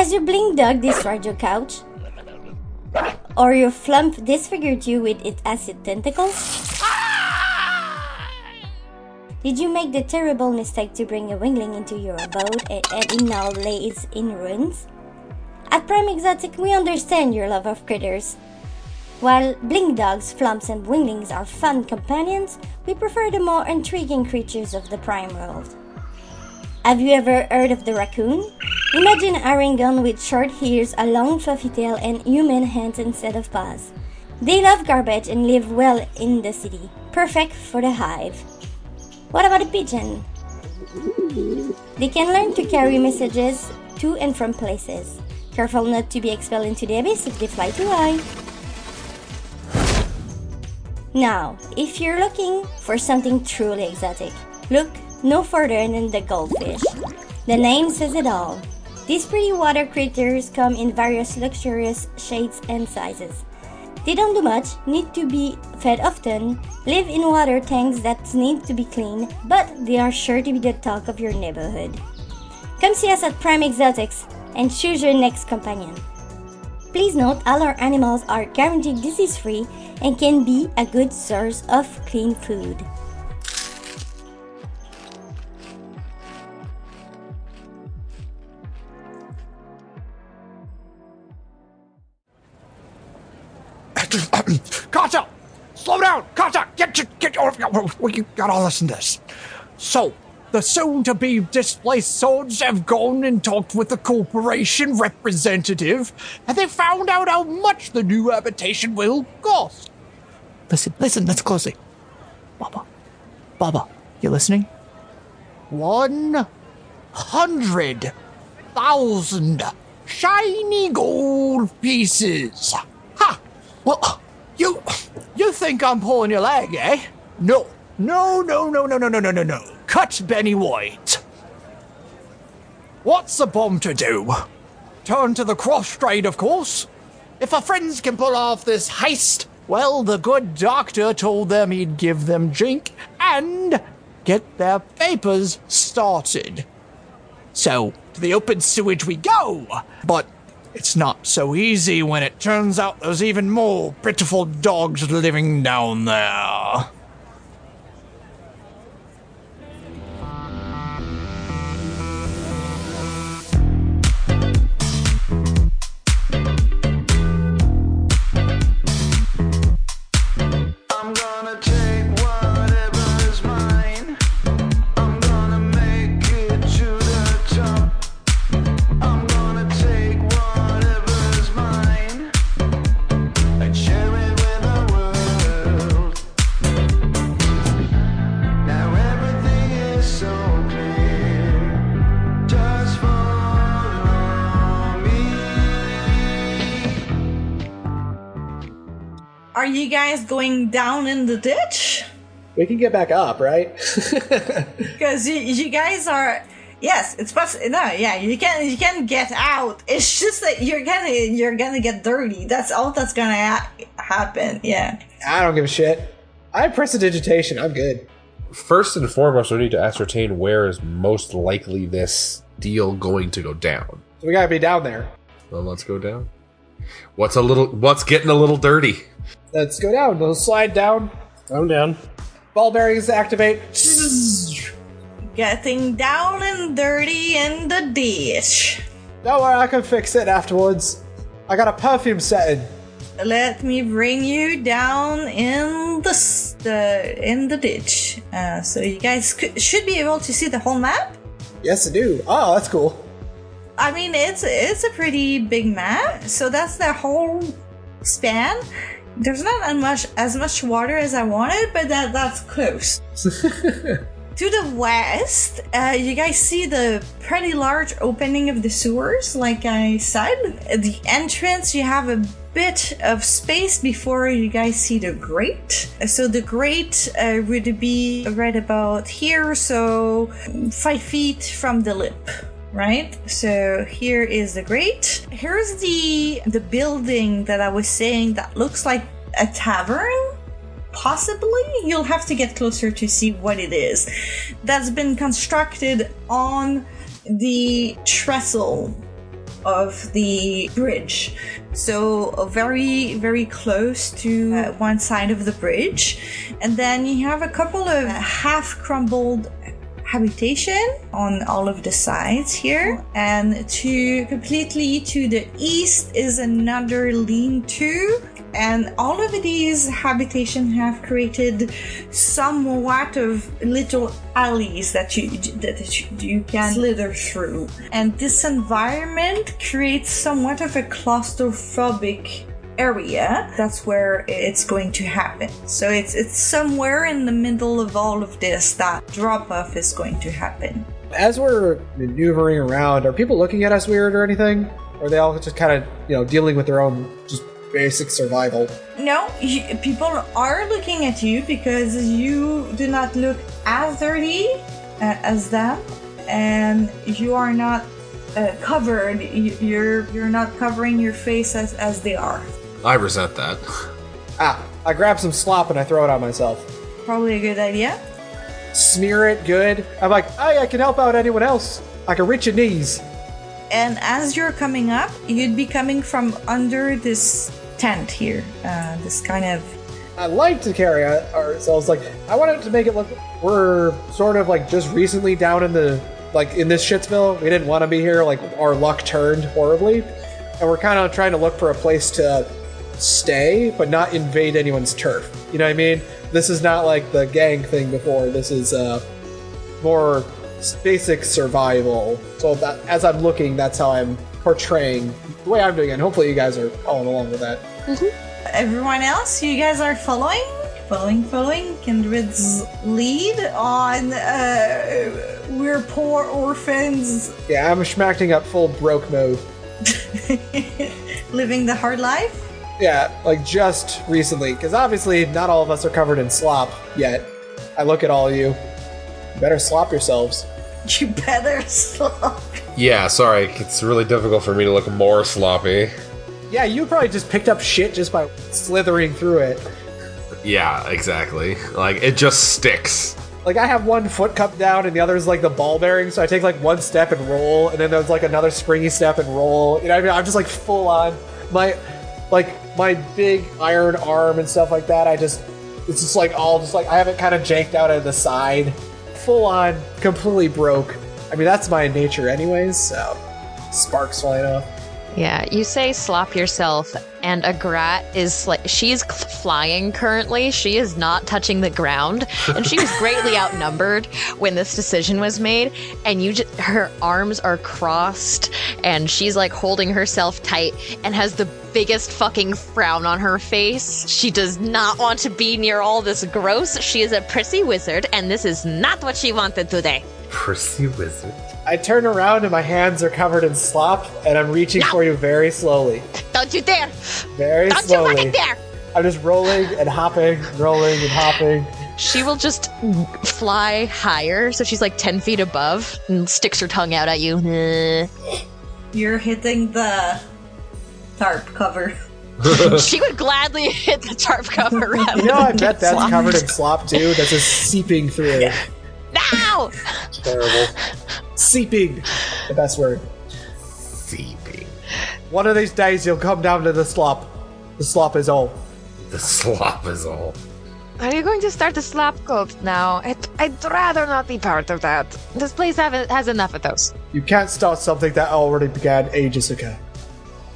Has your blink dog destroyed your couch? Or your flump disfigured you with its acid tentacles? Did you make the terrible mistake to bring a wingling into your abode and it now lays in ruins? At Prime Exotic, we understand your love of critters. While blink dogs, flumps, and winglings are fun companions, we prefer the more intriguing creatures of the Prime world. Have you ever heard of the raccoon? Imagine a Aringon with short ears, a long fluffy tail, and human hands instead of paws. They love garbage and live well in the city. Perfect for the Hive. What about a pigeon? They can learn to carry messages to and from places. Careful not to be expelled into the abyss if they fly too high. Now, if you're looking for something truly exotic, look no further than the goldfish. The name says it all. These pretty water critters come in various luxurious shades and sizes. They don't do much, need to be fed often, live in water tanks that need to be cleaned, but they are sure to be the talk of your neighborhood. Come see us at Prime Exotics and choose your next companion. Please note all our animals are guaranteed disease-free and can be a good source of clean food. Carter! Slow down! Carter! Get you gotta listen to this. So, the soon-to-be displaced swords have gone and talked with the corporation representative, and they found out how much the new habitation will cost. Listen closely. Baba, you listening? 100,000 shiny gold pieces. Ha! Well, you think I'm pulling your leg, eh? No. Cut Benny White. What's a bomb to do? Turn to the cross-trade, of course. If our friends can pull off this heist, well, the good doctor told them he'd give them drink and get their papers started. So, to the open sewage we go. But it's not so easy when it turns out there's even more pitiful dogs living down there. Are you guys going down in the ditch? We can get back up, right? Because you guys are... Yes, it's possible. No, yeah, you can get out. It's just that you're gonna get dirty. That's all that's gonna happen. Yeah. I don't give a shit. I have prestidigitation. I'm good. First and foremost, we need to ascertain where is most likely this deal going to go down. So we gotta be down there. Well, let's go down. What's getting a little dirty? Let's go down. Let's slide down. I'm down. Ball bearings activate. Getting down and dirty in the ditch. Don't worry, I can fix it afterwards. I got a perfume setting. Let me bring you down in the ditch. So you guys should be able to see the whole map. Yes, I do. Oh, that's cool. I mean, it's a pretty big map. So that's the whole span. There's not as much water as I wanted, but that's close. To the west, you guys see the pretty large opening of the sewers, like I said. At the entrance, you have a bit of space before you guys see the grate. So the grate would be right about here, so 5 feet from the lip. Right, so here is the grate. Here's the building that I was saying that looks like a tavern. Possibly, you'll have to get closer to see what it is. That's been constructed on the trestle of the bridge. So very, very close to one side of the bridge. And then you have a couple of half-crumbled habitation on all of the sides here, and completely to the east is another lean-to, and all of these habitation have created somewhat of little alleys that you can slither through, and this environment creates somewhat of a claustrophobic area. That's where it's going to happen. So it's somewhere in the middle of all of this that drop-off is going to happen. As we're maneuvering around, are people looking at us weird or anything? Or are they all just kind of, dealing with their own just basic survival? No, people are looking at you because you do not look as dirty as them, and you are not covered. You're not covering your face as they are. I resent that. I grab some slop and I throw it on myself. Probably a good idea. Smear it good. I'm like, hey, I can help out anyone else. I can reach your knees. And as you're coming up, you'd be coming from under this tent here. This kind of... I like to carry ourselves, I wanted to make it look... We're sort of, just recently down in the... in this shitsville. We didn't want to be here. Our luck turned horribly. And we're kind of trying to look for a place to stay, but not invade anyone's turf. You know what I mean? This is not like the gang thing before. This is more basic survival. So that, as I'm looking, that's how I'm portraying the way I'm doing it. And hopefully you guys are following along with that. Mm-hmm. Everyone else, you guys are following? Following Kindred's lead on we're poor orphans. Yeah, I'm schmacking up full broke mode. Living the hard life? Yeah, just recently, because obviously not all of us are covered in slop yet. I look at all of you. You better slop yourselves. You better slop. Yeah, sorry, it's really difficult for me to look more sloppy. Yeah, you probably just picked up shit just by slithering through it. Yeah, exactly. It just sticks. I have one foot cupped down and the other is the ball bearing, so I take one step and roll, and then there's another springy step and roll. You know what I mean? I'm just full on. My big iron arm and stuff like that, it's just I have it kind of janked out at the side. Full on, completely broke. I mean, that's my nature anyways, so sparks flying off. Yeah, you say slop yourself, and Agrat is she's flying currently. She is not touching the ground, and she was greatly outnumbered when this decision was made. And her arms are crossed, and she's holding herself tight, and has the biggest fucking frown on her face. She does not want to be near all this gross. She is a prissy wizard, and this is not what she wanted today. Prissy wizard. I turn around and my hands are covered in slop, and I'm reaching for you very slowly. Don't you dare! Very Don't slowly. you fucking dare! I'm just rolling and hopping, rolling and hopping. She will just fly higher, so she's 10 feet above, and sticks her tongue out at you. You're hitting the tarp cover. She would gladly hit the tarp cover. I bet that's covered in slop too. That's just seeping through. Yeah. No! Terrible. Seeping. The best word. Seeping. One of these days you'll come down to the slop. The slop is all. The slop is all. Are you going to start the slop cult now? I'd rather not be part of that. This place has enough of those. You can't start something that already began ages ago.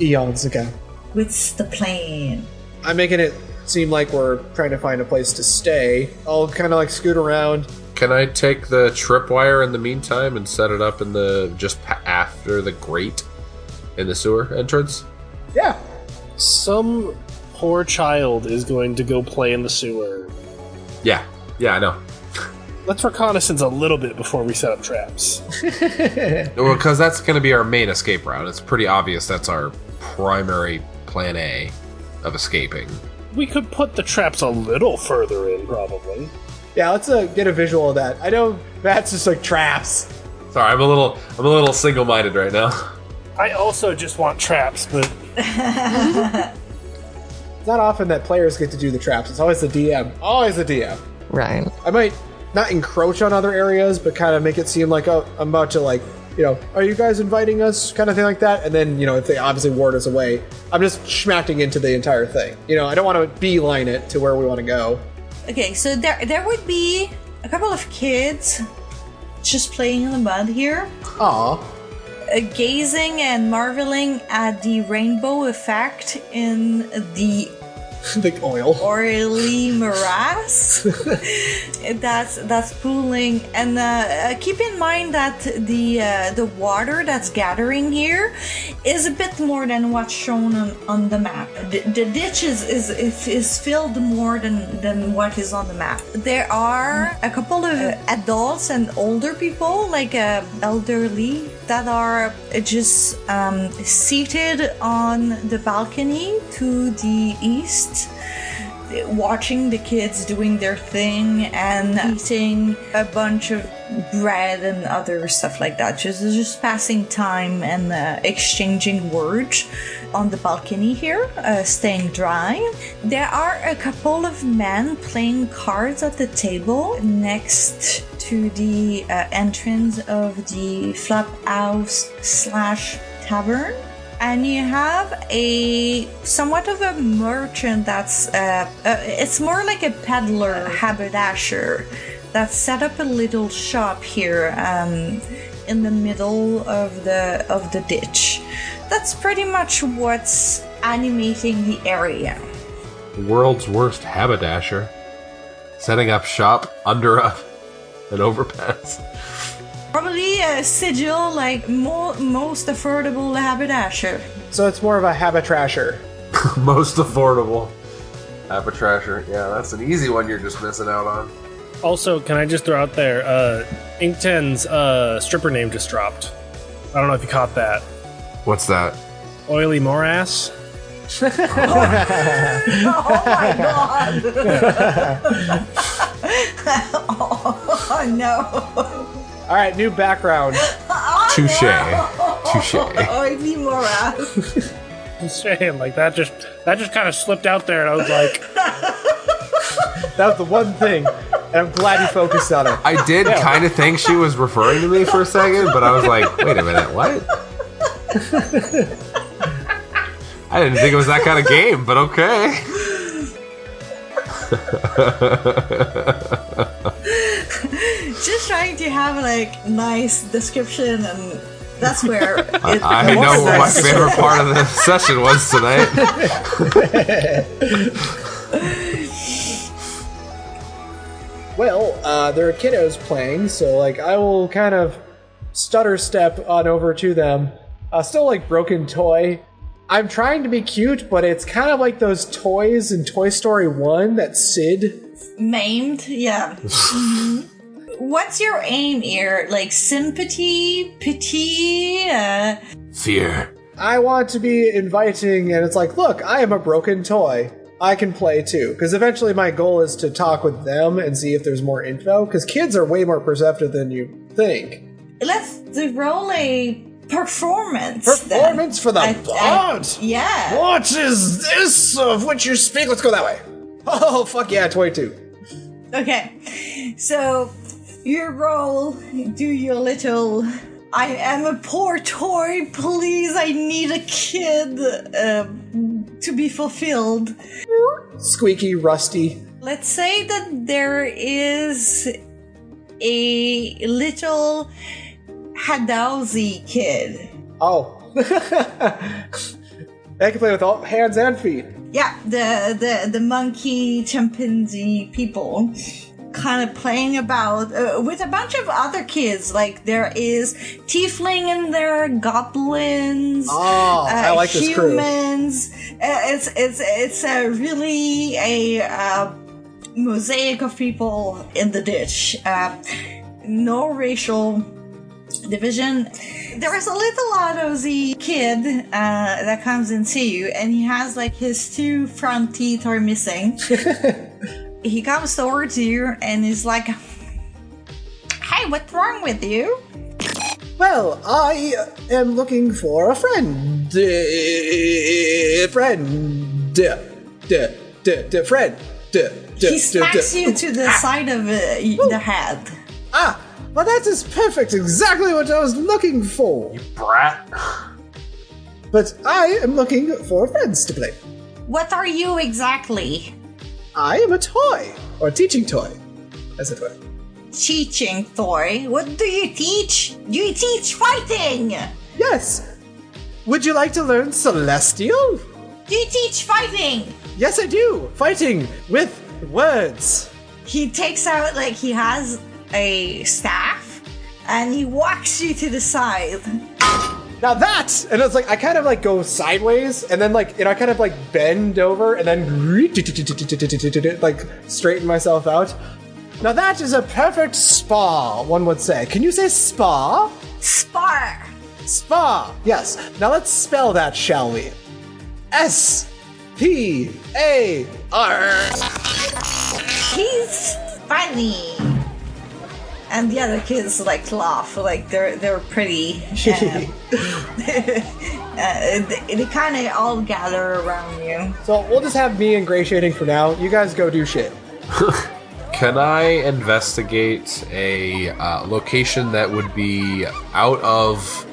Eons ago. What's the plan? I'm making it seem like we're trying to find a place to stay. I'll kind of scoot around. Can I take the tripwire in the meantime and set it up in just after the grate in the sewer entrance? Yeah. Some poor child is going to go play in the sewer. Yeah, I know. Let's reconnaissance a little bit before we set up traps. Well, because that's going to be our main escape route. It's pretty obvious that's our primary plan A of escaping. We could put the traps a little further in, probably. Yeah, let's get a visual of that. I know Matt's just traps. Sorry, I'm a little single-minded right now. I also just want traps, but it's not often that players get to do the traps. It's always the DM. Always the DM. Right. I might not encroach on other areas, but kind of make it seem like, oh, I'm about to are you guys inviting us? Kind of thing like that. And then, if they obviously ward us away, I'm just schmacking into the entire thing. I don't want to beeline it to where we want to go. Okay, so there would be a couple of kids just playing in the mud here. Aw. Gazing and marveling at the rainbow effect in the oil. Oily morass that's pooling, and keep in mind that the water that's gathering here is a bit more than what's shown on the map. The ditch is filled more than what is on the map. There are a couple of adults and older people, like elderly, that are just seated on the balcony to the east, watching the kids doing their thing and eating a bunch of bread and other stuff like that. Just passing time and exchanging words on the balcony here, staying dry. There are a couple of men playing cards at the table next to the entrance of the flop house / tavern. And you have a somewhat of a merchant that's it's more like a peddler, haberdasher, that's set up a little shop here in the middle of the ditch. That's pretty much what's animating the area. The world's worst haberdasher, setting up shop under an overpass. Probably a Sigil, like most affordable haberdasher. So it's more of a habitrasher. Most affordable habitrasher. Yeah, that's an easy one you're just missing out on. Also, can I just throw out there, Inkten's stripper name just dropped. I don't know if you caught that. What's that? Oily Morass? Oh my god! Oh no! All right, new background. Touche. Oily morass. I'm saying, like that just kind of slipped out there, and I was like, that was the one thing, and I'm glad you focused on it. I did kind of think she was referring to me for a second, but I was like, wait a minute, what? I didn't think it was that kind of game, but okay. Just trying to have like nice description, and that's where I know what my favorite part of the session was tonight. Well, there are kiddos playing, so like I will kind of stutter step on over to them. Still like broken toy. I'm trying to be cute, but it's kind of like those toys in Toy Story 1 that Sid maimed. Yeah. Mm-hmm. What's your aim here? Like sympathy, pity, fear? I want to be inviting, and it's like, look, I am a broken toy. I can play too. Because eventually my goal is to talk with them and see if there's more info. Because kids are way more perceptive than you think. Let's roll a performance. Performance for the bout? Yeah. What is this of which you speak? Let's go that way. Oh, fuck yeah, 22. Okay. So, you roll, do your little, I am a poor toy, please, I need a kid to be fulfilled. Squeaky, rusty. Let's say that there is a little Hadowsy kid. Oh. They can play with all hands and feet. Yeah, the monkey chimpanzee people kind of playing about with a bunch of other kids. Like there is tiefling in there, goblins, I like this crew. Humans. It's really a mosaic of people in the ditch. No racial division. There is a little Autosy kid that comes and see you, and he has like his 2 front teeth are missing. He comes towards you and he's like, "Hey, what's wrong with you?" Well, I am looking for a friend. Friend. He smacks you to the side of the head. Well, that is perfect. Exactly what I was looking for. Brat. But I am looking for friends to play. What are you exactly? I am a toy, or a teaching toy, as it were. Teaching toy? What do you teach? You teach fighting! Yes. Would you like to learn Celestial? Do you teach fighting? Yes, I do. Fighting with words. He takes out, like, he has a staff, and he walks you to the side. Now that, and it's like, I kind of like go sideways, and then like, I kind of like bend over, and then like straighten myself out. Now that is a perfect spa, one would say. Can you say spa? Spar. Spa, yes. Now let's spell that, shall we? S-P-A-R. He's funny. And the other kids like laugh, like they're pretty. They kind of all gather around you. So we'll just have me ingratiating for now. You guys go do shit. Can I investigate a location that would be out of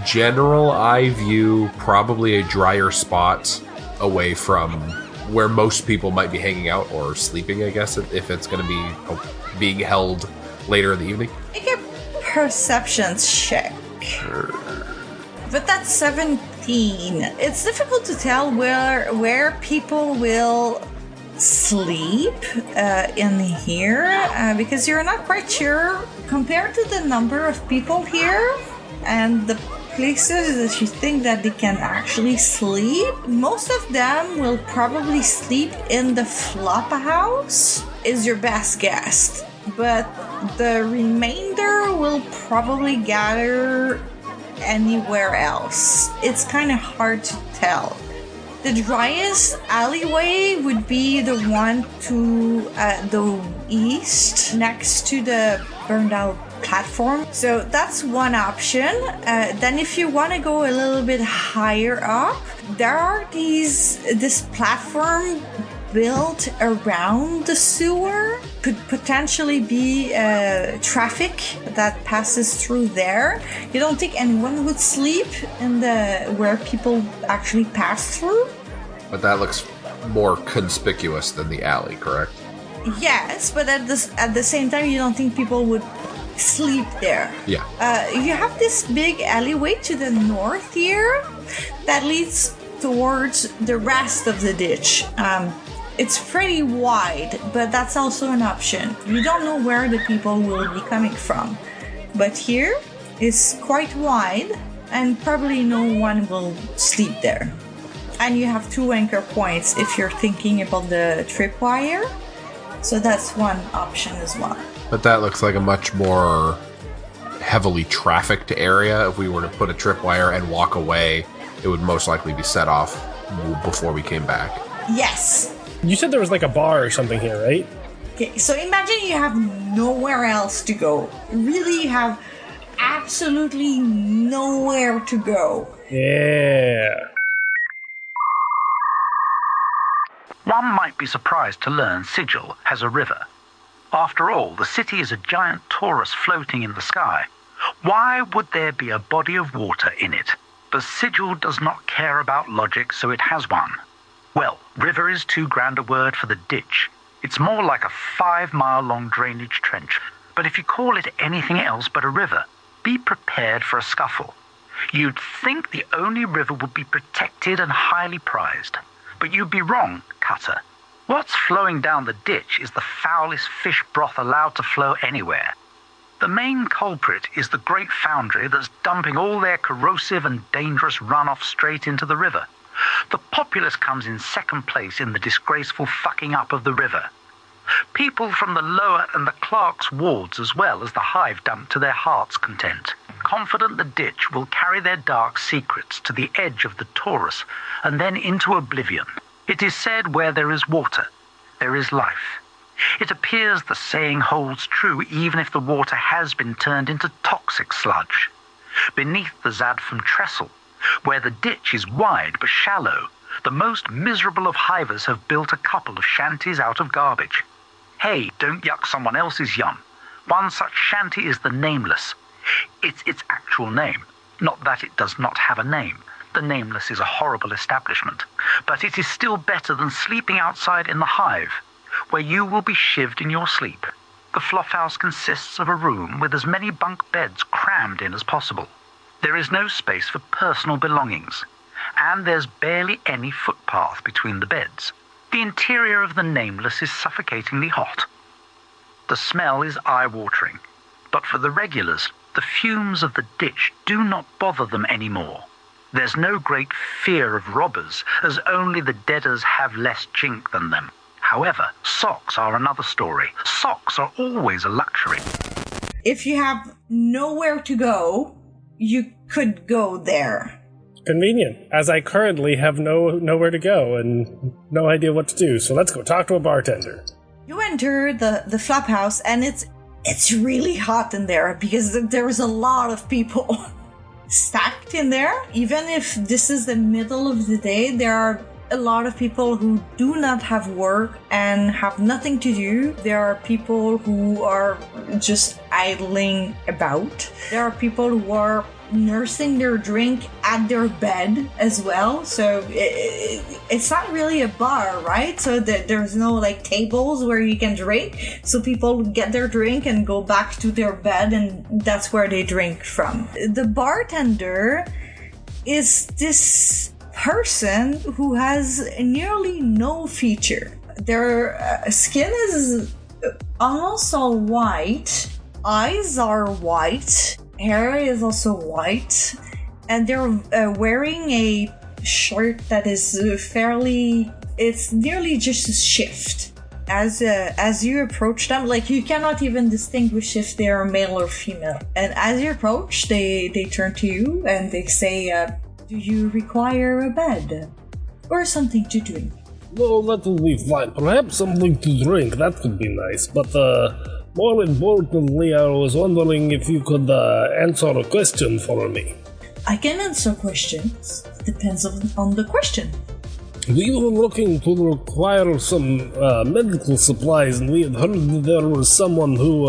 general eye view, probably a drier spot away from where most people might be hanging out or sleeping, I guess, if it's going to be being held later in the evening? Make a perception check. But that's 17. It's difficult to tell where people will sleep in here because you're not quite sure compared to the number of people here and the places that you think that they can actually sleep. Most of them will probably sleep in the flop house, is your best guess. But the remainder will probably gather anywhere else. It's kind of hard to tell. The driest alleyway would be the one to the east, next to the burned out platform. So that's one option. Then if you want to go a little bit higher up, there are this platform built around the sewer. Could potentially be traffic that passes through there. You don't think anyone would sleep in where people actually pass through? But that looks more conspicuous than the alley, correct? Yes, but at the same time, you don't think people would sleep there. Yeah. You have this big alleyway to the north here that leads towards the rest of the ditch. It's pretty wide, but that's also an option. You don't know where the people will be coming from. But here is quite wide, and probably no one will sleep there. And you have 2 anchor points if you're thinking about the tripwire. So that's one option as well. But that looks like a much more heavily trafficked area. If we were to put a tripwire and walk away, it would most likely be set off before we came back. Yes. You said there was like a bar or something here, right? Okay, so imagine you have nowhere else to go. Really, you have absolutely nowhere to go. Yeah. One might be surprised to learn Sigil has a river. After all, the city is a giant torus floating in the sky. Why would there be a body of water in it? But Sigil does not care about logic, so it has one. Well, river is too grand a word for the ditch. It's more like a 5-mile-long drainage trench. But if you call it anything else but a river, be prepared for a scuffle. You'd think the only river would be protected and highly prized. But you'd be wrong, Cutter. What's flowing down the ditch is the foulest fish broth allowed to flow anywhere. The main culprit is the great foundry that's dumping all their corrosive and dangerous runoff straight into the river. The populace comes in second place in the disgraceful fucking up of the river. People from the lower and the clerk's wards as well as the Hive dump to their heart's content, confident the ditch will carry their dark secrets to the edge of the torus and then into oblivion. It is said where there is water, there is life. It appears the saying holds true even if the water has been turned into toxic sludge. Beneath the Zaddfum trestle, where the ditch is wide but shallow, the most miserable of hivers have built a couple of shanties out of garbage. Hey, don't yuck someone else's yum. One such shanty is the Nameless. It's its actual name. Not that it does not have a name. The Nameless is a horrible establishment. But it is still better than sleeping outside in the Hive, where you will be shivved in your sleep. The Fluff House consists of a room with as many bunk beds crammed in as possible. There is no space for personal belongings, and there's barely any footpath between the beds. The interior of the Nameless is suffocatingly hot. The smell is eye-watering, but for the regulars, the fumes of the ditch do not bother them anymore. There's no great fear of robbers, as only the deaders have less chink than them. However, socks are another story. Socks are always a luxury. If you have nowhere to go, you could go there. Convenient, as I currently have nowhere to go and no idea what to do. So let's go talk to a bartender. You enter the flop house, and it's really hot in there because there's a lot of people stacked in there. Even if this is the middle of the day, there are a lot of people who do not have work and have nothing to do. There are people who are just idling about. There are people who are nursing their drink at their bed as well. So it's not really a bar, right? So there's no like tables where you can drink. So people get their drink and go back to their bed, and that's where they drink from. The bartender is this person who has nearly no feature. Their skin is almost all white, eyes are white, hair is also white, and they're wearing a shirt that is it's nearly just a shift. As you approach them, like you cannot even distinguish if they are male or female. And as you approach, they turn to you and they say, do you require a bed? Or something to drink? No, that will be fine. Perhaps something to drink, that could be nice. But more importantly, I was wondering if you could answer a question for me. I can answer questions. Depends on the question. We were looking to require some medical supplies, and we had heard that there was someone who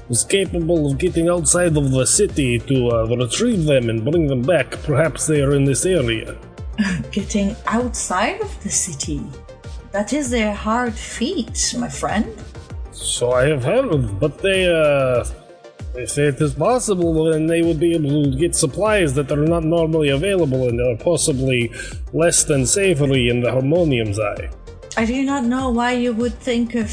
was capable of getting outside of the city to retrieve them and bring them back. Perhaps they are in this area. Getting outside of the city? That is a hard feat, my friend. So I have heard, but they say it is possible, then they would be able to get supplies that are not normally available and are possibly less than savory in the Harmonium's eye. I do not know why you would think of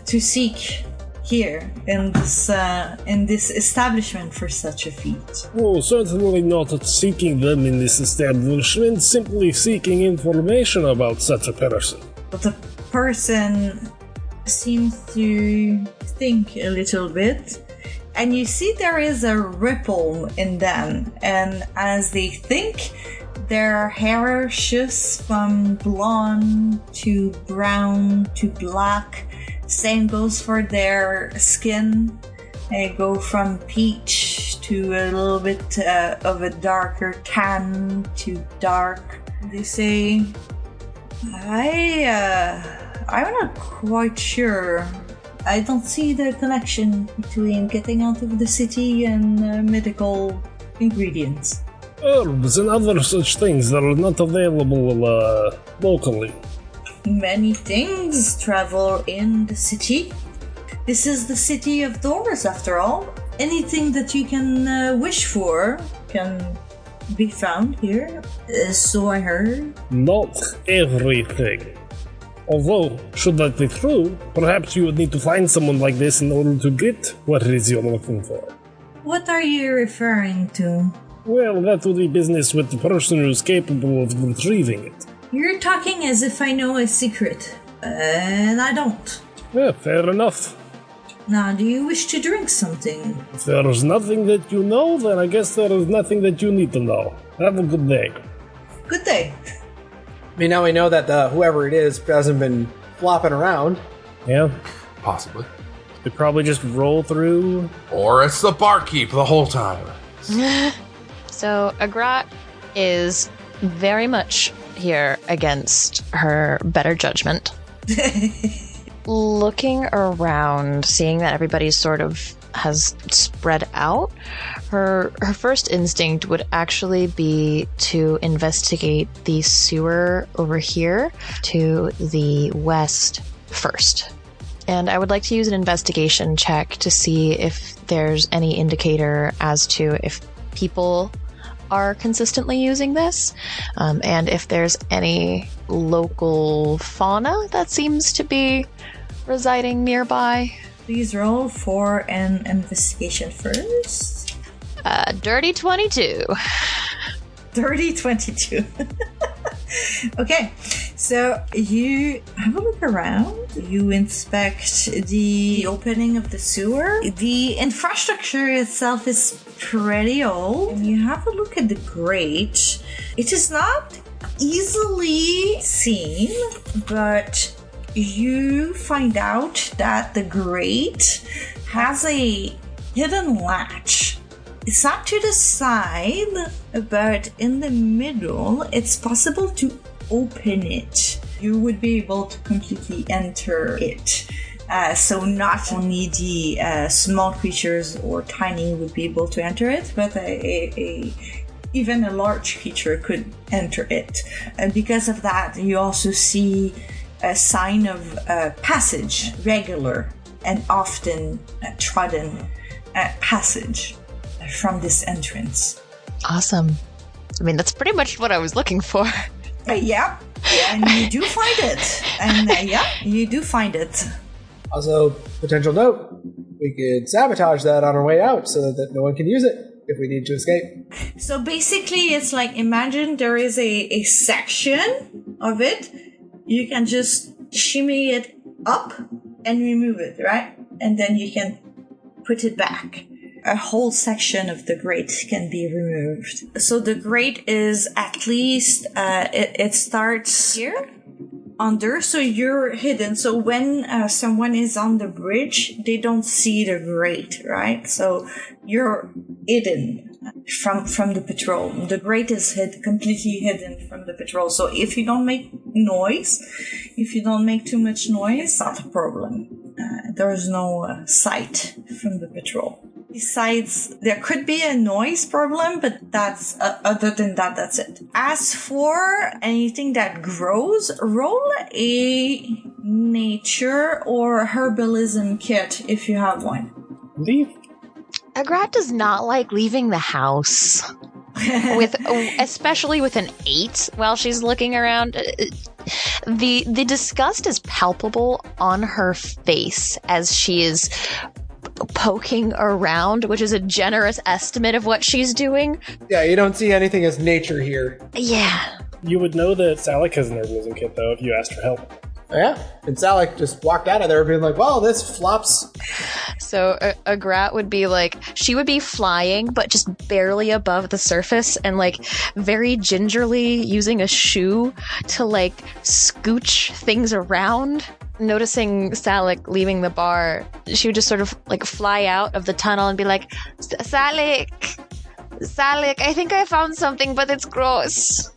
to seek here in this establishment for such a feat. Oh, certainly not seeking them in this establishment, simply seeking information about such a person. But the person seems to think a little bit, and you see there is a ripple in them, and as they think, their hair shifts from blonde to brown to black. Same goes for their skin. They go from peach to a little bit of a darker tan to dark. They say, I'm not quite sure. I don't see the connection between getting out of the city and medical ingredients. Herbs and other such things that are not available locally. Many things travel in the city. This is the city of doors, after all. Anything that you can wish for can be found here, so I heard. Not everything. Although, should that be true, perhaps you would need to find someone like this in order to get what it is you're looking for. What are you referring to? Well, that would be business with the person who's capable of retrieving it. You're talking as if I know a secret, and I don't. Yeah, fair enough. Now, do you wish to drink something? If there is nothing that you know, then I guess there is nothing that you need to know. Have a good day. Good day. I mean, now we know that whoever it is hasn't been flopping around. Yeah. Possibly. They probably just roll through. Or it's the barkeep the whole time. So Agrat is very much here against her better judgment. looking around, seeing that everybody's sort of has spread out, her first instinct would actually be to investigate the sewer over here to the west first. And I would like to use an investigation check to see if there's any indicator as to if people are consistently using this, and if there's any local fauna that seems to be residing nearby. Please roll for an investigation first. Dirty 22. Dirty 22. Okay, so you have a look around. You inspect the opening of the sewer. The infrastructure itself is pretty old. And you have a look at the grate. It is not easily seen, but you find out that the grate has a hidden latch. It's not to the side, but in the middle, it's possible to open it. You would be able to completely enter it. So not only the small creatures or tiny would be able to enter it, but even a large creature could enter it. And because of that, you also see a sign of passage, regular and often trodden passage from this entrance. Awesome. I mean, that's pretty much what I was looking for. Yeah, and you do find it. And you do find it. Also, potential note, we could sabotage that on our way out so that no one can use it if we need to escape. So basically, it's like, imagine there is a section of it. You can just shimmy it up and remove it, right? And then you can put it back. A whole section of the grate can be removed. So the grate is at least, it starts here, under, so you're hidden. So when someone is on the bridge, they don't see the grate, right? So you're hidden from the patrol. The grate is completely hidden from the patrol. So if you don't make noise, if you don't make too much noise, it's not a problem. There's no sight from the patrol. Besides, there could be a noise problem, but that's other than that, that's it. As for anything that grows, roll a nature or herbalism kit if you have one. Leave. Agrat does not like leaving the house. Especially with an 8 while she's looking around. The disgust is palpable on her face as she is poking around, which is a generous estimate of what she's doing. Yeah, you don't see anything as nature here. Yeah. You would know that Salik has an herbalism kit, though, if you asked for help. Oh, yeah, and Salik just walked out of there being like, well, this flops. So a Grat would be like, she would be flying, but just barely above the surface and like very gingerly using a shoe to like scooch things around. Noticing Salik leaving the bar, she would just sort of like fly out of the tunnel and be like, Salik, I think I found something, but it's gross.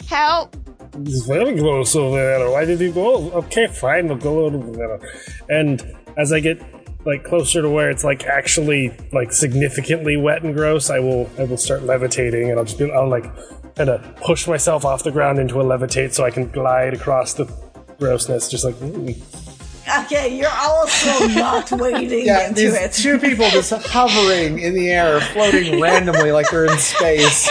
Help. It's very gross over there. Why did you go? Okay, fine, we'll go over there. And as I get like closer to where it's like actually like significantly wet and gross, I will start levitating, and I'll like kind of push myself off the ground into a levitate so I can glide across the grossness, just like. Okay, you're also not wading into it. Two people just hovering in the air, floating randomly like they're in space.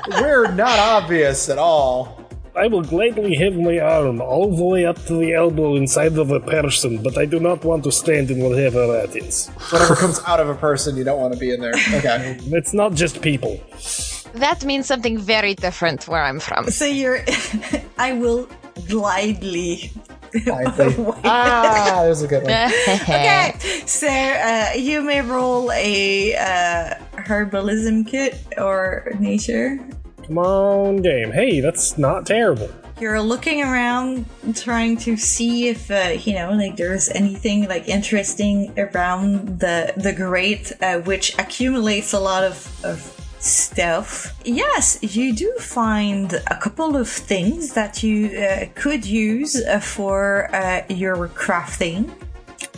We're not obvious at all. I will gladly have my arm all the way up to the elbow inside of a person, but I do not want to stand in whatever that is. Whatever comes out of a person, you don't want to be in there. Okay. It's not just people. That means something very different where I'm from. So I will glidely. There's a good one. Okay, so you may roll a herbalism kit or nature. Come on, game. Hey, that's not terrible. You're looking around, trying to see if like there's anything like interesting around the grate, which accumulates a lot of stuff. Yes, you do find a couple of things that you could use for your crafting.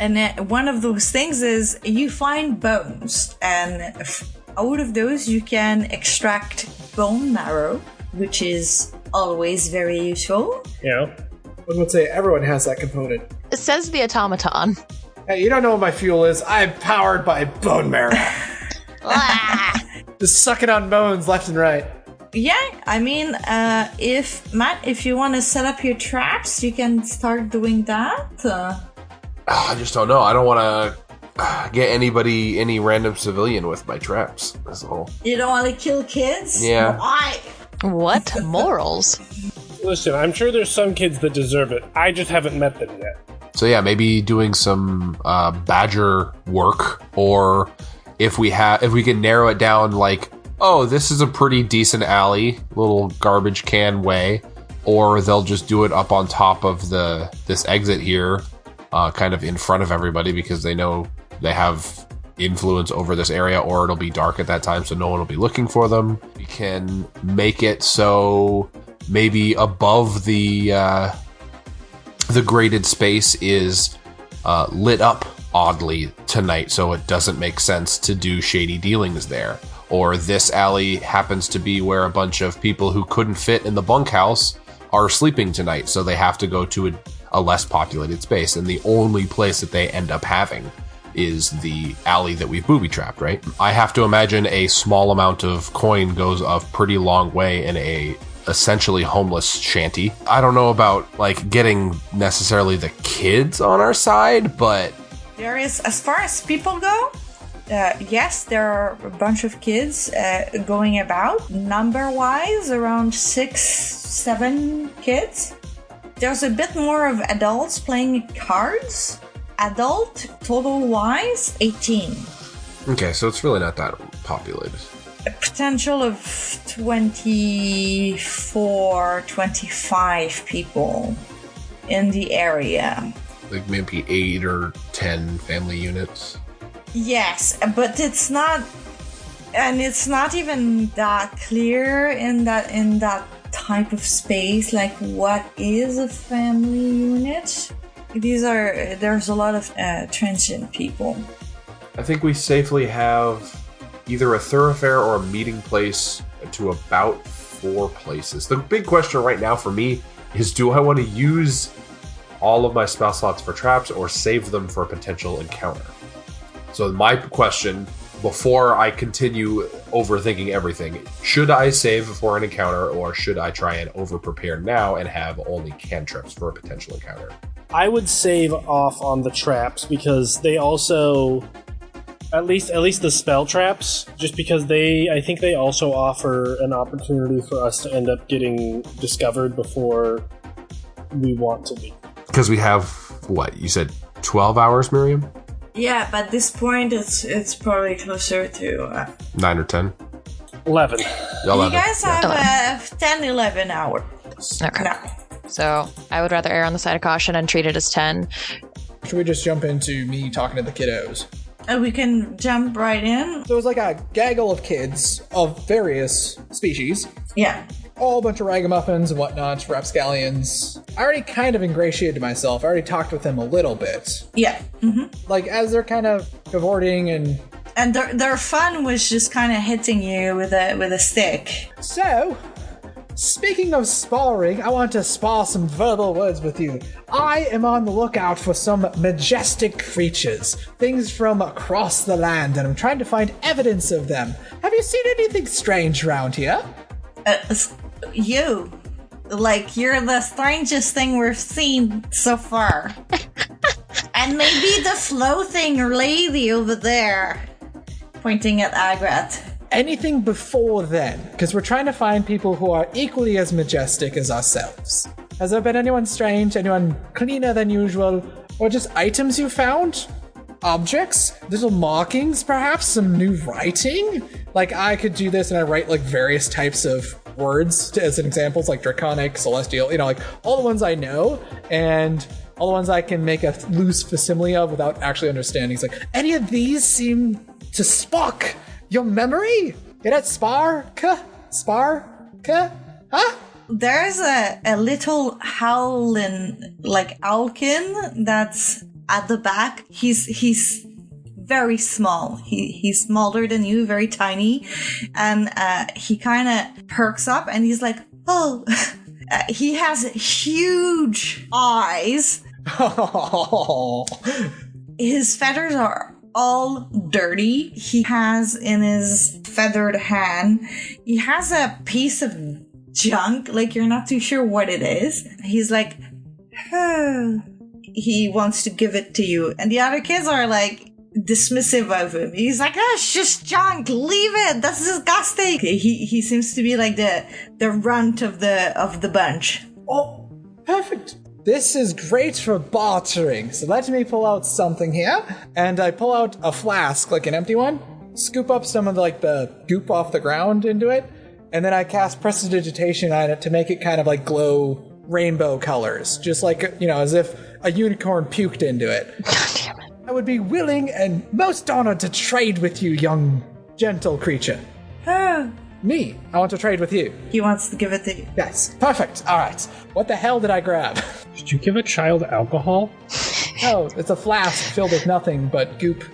And one of those things is you find bones. And out of those, you can extract bone marrow, which is always very useful. Yeah. One would say everyone has that component. It says the automaton. Hey, you don't know what my fuel is. I'm powered by bone marrow. Just sucking on bones left and right. Yeah, I mean, if you want to set up your traps, you can start doing that. I just don't know. I don't want to get any random civilian with my traps. That's all. You don't want to kill kids? Yeah. Why? What morals? Listen, I'm sure there's some kids that deserve it. I just haven't met them yet. So yeah, maybe doing some badger work, or if we can narrow it down, like, oh, this is a pretty decent alley, little garbage can way, or they'll just do it up on top of this exit here, kind of in front of everybody because they know they have influence over this area, or it'll be dark at that time, so no one will be looking for them. We can make it so maybe above the graded space is lit up oddly tonight, so it doesn't make sense to do shady dealings there. Or this alley happens to be where a bunch of people who couldn't fit in the bunkhouse are sleeping tonight, so they have to go to a less populated space, and the only place that they end up having is the alley that we've booby-trapped, right? I have to imagine a small amount of coin goes a pretty long way in a essentially homeless shanty. I don't know about like getting necessarily the kids on our side, but There is, as far as people go, yes, there are a bunch of kids going about. Number-wise, around 6-7 kids. There's a bit more of adults playing cards. Adult, total-wise, 18. okay, so it's really not that populated. A potential of 24, 25 people in the area. Like maybe 8 or 10 family units. Yes, but it's not, and it's not even that clear in that type of space. Like, what is a family unit? There's a lot of transient people. I think we safely have either a thoroughfare or a meeting place to about 4 places. The big question right now for me is, do I want to use all of my spell slots for traps or save them for a potential encounter? So my question, before I continue overthinking everything, should I save for an encounter, or should I try and over-prepare now and have only cantrips for a potential encounter? I would save off on the traps because they also, at least the spell traps, just because I think they also offer an opportunity for us to end up getting discovered before we want to be. Because we have, what, you said 12 hours, Miriam? Yeah, but at this point, it's probably closer to 9 or 10? 11. 11. You guys have 10, 11 hours. Okay. now. So I would rather err on the side of caution and treat it as 10. Should we just jump into me talking to the kiddos? And we can jump right in. So it was like a gaggle of kids of various species. Yeah. All a bunch of ragamuffins and whatnot, rapscallions. I already kind of ingratiated myself. I already talked with them a little bit. Yeah. Mm-hmm. Like, as they're kind of cavorting and... And their fun was just kind of hitting you with a stick. So, speaking of sparring, I want to spar some verbal words with you. I am on the lookout for some majestic creatures, things from across the land, and I'm trying to find evidence of them. Have you seen anything strange around here? You're the strangest thing we've seen so far. And maybe the floating lady over there. Pointing at Agrat. Anything before then, because we're trying to find people who are equally as majestic as ourselves. Has there been anyone strange, anyone cleaner than usual, or just items you found? Objects? Little markings, perhaps? Some new writing? Like, I could do this and I write, like, various types of words as examples, like draconic, celestial, like, all the ones I know, and all the ones I can make a loose facsimile of without actually understanding. It's like, any of these seem to spark your memory? Get it? Spark? Huh? There's a little howling, like owlkin that's at the back. He's very small. He's smaller than you, very tiny. And he kind of perks up and he's like, oh. He has huge eyes. His feathers are all dirty. He has in his feathered hand, he has a piece of junk, like you're not too sure what it is. He's like, oh. He wants to give it to you. And the other kids are like dismissive of him. He's like, oh, it's just junk, leave it, that's disgusting. He seems to be like the runt of the bunch. Oh, perfect. This is great for bartering. So let me pull out something here. And I pull out a flask, like an empty one, scoop up some of the goop off the ground into it, and then I cast prestidigitation on it to make it kind of like glow rainbow colors. Just like, as if a unicorn puked into it. God damn it. I would be willing and most honored to trade with you, young, gentle creature. Oh. Me, I want to trade with you. He wants to give it to you. Yes, perfect. All right. What the hell did I grab? Did you give a child alcohol? Oh, it's a flask filled with nothing but goop.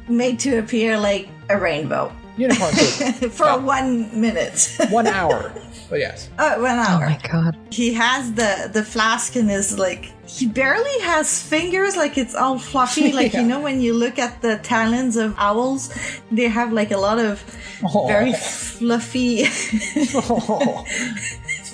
Made to appear like a rainbow. Unicorn goop. For 1 minute. 1 hour. But yes. Oh, 1 hour. Oh my god. He has the flask in his, like, he barely has fingers, like it's all fluffy. Like, Yeah. when you look at the talons of owls, they have like a lot of very fluffy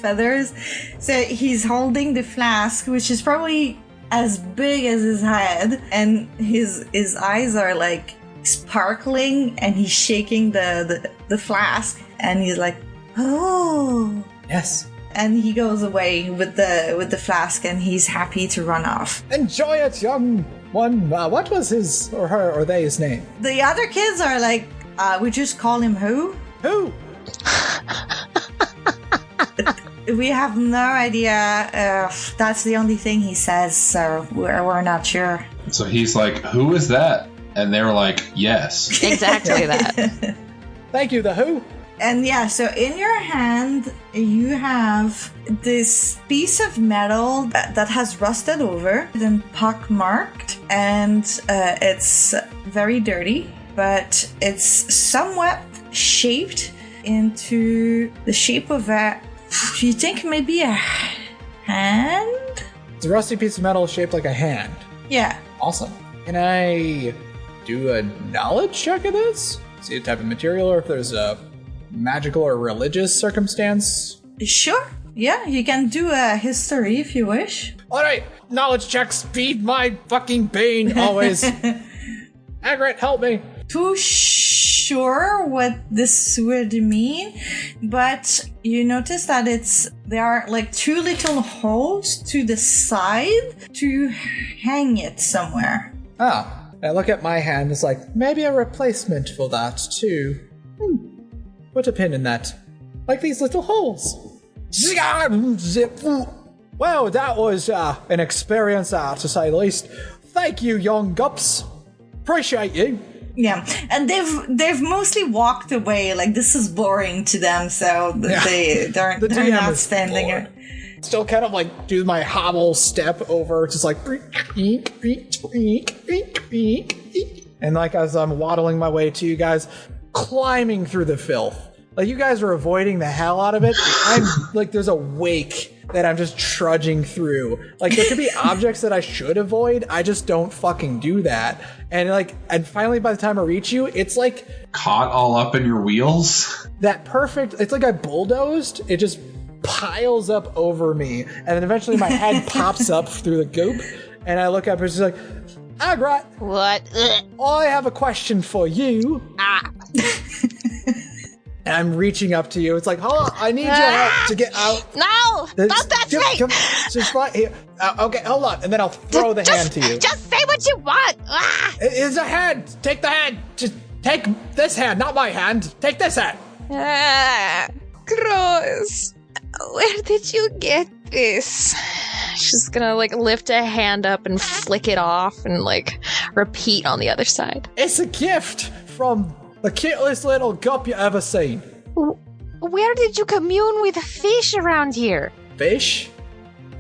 feathers. So he's holding the flask, which is probably as big as his head, and his eyes are like sparkling, and he's shaking the flask, and he's like, oh. Yes. And he goes away with the flask, and he's happy to run off. Enjoy it, young one. What was his or her or they's name? The other kids are like, we just call him who? Who? We have no idea. That's the only thing he says, so we're not sure. So he's like, who is that? And they were like, yes. Exactly that. Thank you, the who? And yeah, so in your hand, you have this piece of metal that has rusted over and pockmarked, and it's very dirty, but it's somewhat shaped into the shape of you think maybe a hand? It's a rusty piece of metal shaped like a hand. Yeah. Awesome. Can I do a knowledge check of this? See the type of material, or if there's a magical or religious circumstance? Sure. Yeah, you can do a history if you wish. Alright, knowledge checks feed my fucking pain, always. Agret, help me. Too sure what this would mean, but you notice that there are like 2 little holes to the side to hang it somewhere. Ah, I look at my hand, it's like, maybe a replacement for that, too. Put a pin in that. Like these little holes. Well, that was an experience, to say the least. Thank you, young Gups. Appreciate you. Yeah, and they've mostly walked away. Like, this is boring to them, so they're DM not is standing bored. here. Still kind of like do my hobble step over, just like, and like as I'm waddling my way to you guys, climbing through the filth. Like, you guys are avoiding the hell out of it. I'm like, there's a wake that I'm just trudging through. Like, there could be objects that I should avoid. I just don't fucking do that. And finally, by the time I reach you, it's like Caught all up in your wheels? that perfect. It's like I bulldozed. It just piles up over me, and then eventually my head pops up through the goop, and I look up and it's just like, Agrat, What? I have a question for you. Ah. And I'm reaching up to you. It's like, hold on, I need your help to get out. No! Don't touch me! Come, just right here. Okay, hold on, and then I'll throw the hand to you. Just say what you want! Ah! It's a hand. Take the hand. Just take this hand, not my hand. Take this hand. Ah, gross. Where did you get this? She's gonna like lift a hand up and flick it off and like repeat on the other side. It's a gift from The cutest little gup you ever seen. Where did you commune with fish around here? Fish?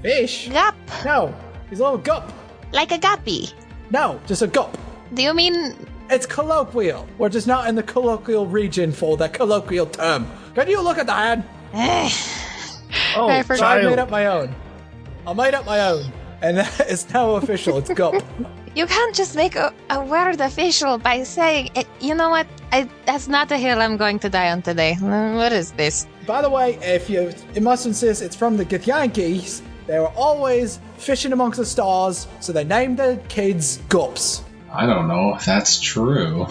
Fish? Gup. No, he's a little gup. Like a guppy. No, just a gup. Do you mean... It's colloquial. We're just not in the colloquial region for that colloquial term. Can you look at the hand? Oh, I forgot. So I made child. up my own. I made up my own. And it's now official. It's gup. You can't just make a word official by saying it. You know what? That's not the hill I'm going to die on today. What is this? By the way, if you must insist, it's from the Githyankies. They were always fishing amongst the stars, so they named their kids Gups. I don't know if that's true.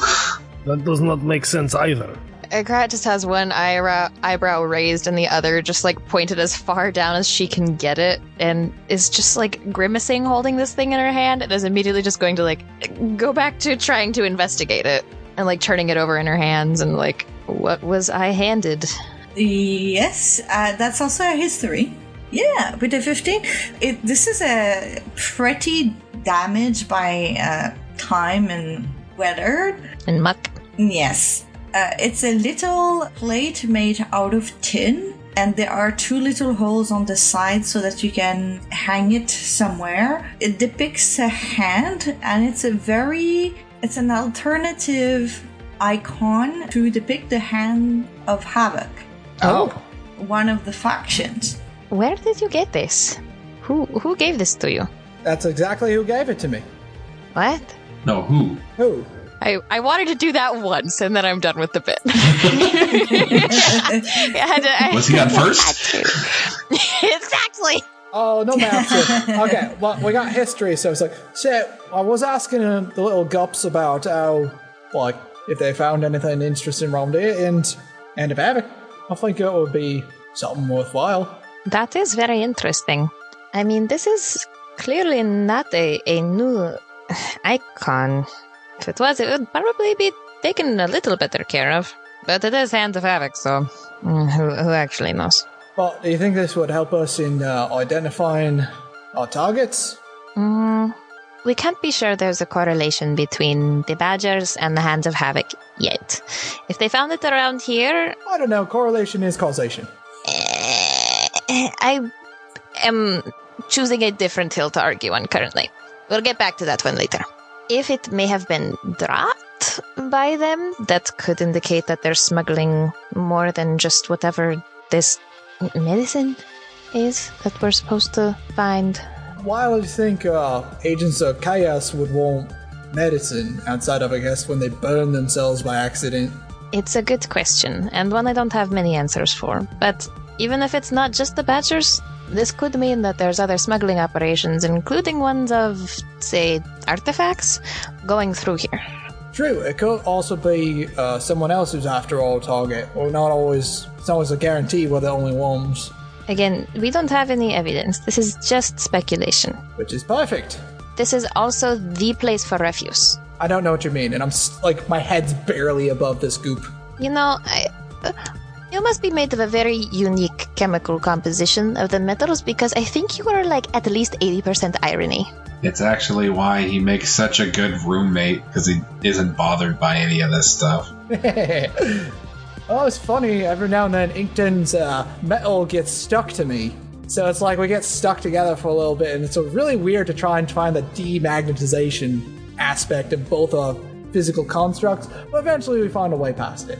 That does not make sense either. Grat just has one eyebrow raised and the other just like pointed as far down as she can get it, and is just like grimacing holding this thing in her hand, and is immediately just going to like go back to trying to investigate it and like turning it over in her hands and like, what was I handed? Yes, that's also a history. Yeah, with a 15. This is a pretty damaged by time and weather. And muck. Yes. It's a little plate made out of tin, and there are 2 little holes on the side so that you can hang it somewhere. It depicts a hand, and it's an alternative icon to depict the hand of Havoc. Oh. One of the factions. Where did you get this? Who gave this to you? That's exactly who gave it to me. What? No, who? Who? I wanted to do that once, and then I'm done with the bit. Was he on first? Exactly. Oh, no matter. Okay, well, we got history, so it's like, shit, I was asking the little gups about how, like, if they found anything interesting around here, and if ever, I think it would be something worthwhile. That is very interesting. I mean, this is clearly not a new icon. If it was, it would probably be taken a little better care of. But it is Hand of Havoc, so who actually knows? But do you think this would help us in identifying our targets? We can't be sure there's a correlation between the Badgers and the Hands of Havoc yet. If they found it around here... I don't know, correlation is causation. I am choosing a different hill to argue on currently. We'll get back to that one later. If it may have been dropped by them, that could indicate that they're smuggling more than just whatever this medicine is that we're supposed to find. Why would you think agents of chaos would want medicine outside of, I guess, when they burn themselves by accident? It's a good question, and one I don't have many answers for. But even if it's not just the Badgers, this could mean that there's other smuggling operations, including ones of, say, artifacts, going through here. True, it could also be someone else who's after our target. Well, it's not always a guarantee we're the only ones. Again, we don't have any evidence. This is just speculation. Which is perfect. This is also the place for refuse. I don't know what you mean, and I'm like, my head's barely above this goop. You know, you must be made of a very unique chemical composition of the metals, because I think you are like at least 80% irony. It's actually why he makes such a good roommate, because he isn't bothered by any of this stuff. Oh, it's funny, every now and then Inkton's metal gets stuck to me. So it's like we get stuck together for a little bit, and it's really weird to try and find the demagnetization aspect of both our physical constructs, but eventually we find a way past it.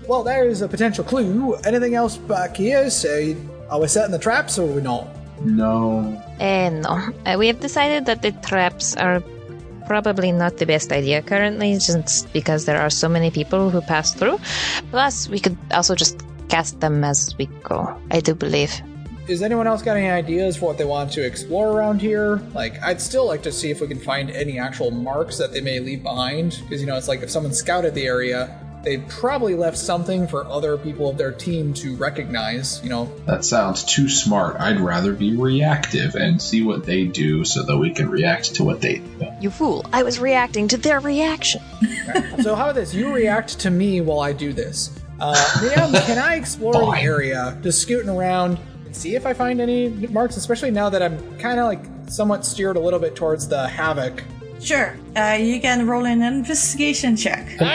Well, there's a potential clue. Anything else back here? So, are we setting the traps or are we not? No. No. We have decided that the traps are probably not the best idea currently, just because there are so many people who pass through. Plus, we could also just cast them as we go, I do believe. Is anyone else got any ideas for what they want to explore around here? Like, I'd still like to see if we can find any actual marks that they may leave behind. Because, you know, it's like if someone scouted the area, they probably left something for other people of their team to recognize, you know. That sounds too smart. I'd rather be reactive and see what they do so that we can react to what they do. You fool. I was reacting to their reaction. Right. So how about this? You react to me while I do this. Liam, can I explore the area, just scooting around, and see if I find any marks, especially now that I'm kind of like somewhat steered a little bit towards the Havoc Sure. You can roll an investigation check. Can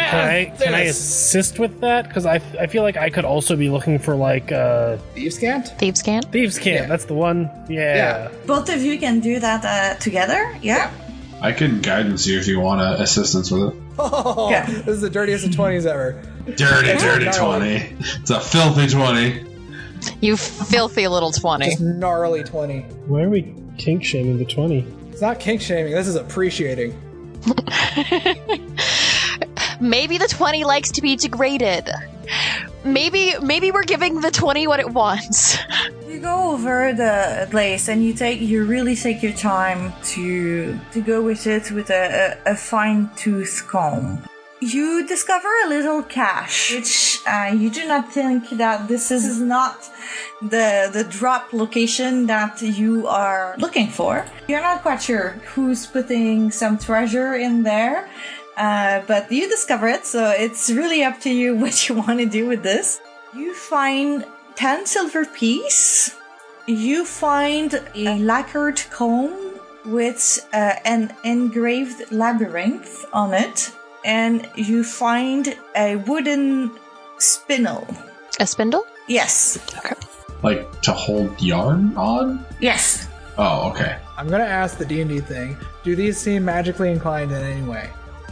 I assist with that? Because I feel like I could also be looking for like Thieves' Cant? Thieves' Cant? Thieves' Cant. That's the one. Yeah. Both of you can do that together. Yeah. I can guidance you if you want assistance with it. Oh, Yeah. this is the dirtiest of 20s ever. Dirty 20. It's a filthy 20. You filthy little 20. Just gnarly 20. Why are we kink shaming the 20? It's not kink shaming, this is appreciating. Maybe the 20 likes to be degraded. Maybe we're giving the 20 what it wants. You go over the place and you really take your time to go with it with a fine tooth comb. You discover a little cache, which you do not think that this is not the drop location that you are looking for. You're not quite sure who's putting some treasure in there, but you discover it, so it's really up to you what you want to do with this. You find 10 silver pieces. You find a lacquered comb with an engraved labyrinth on it. And you find a wooden spindle. A spindle? Yes. Okay. Like to hold yarn on? Yes. Oh, okay. I'm gonna ask the D&D thing. Do these seem magically inclined in any way?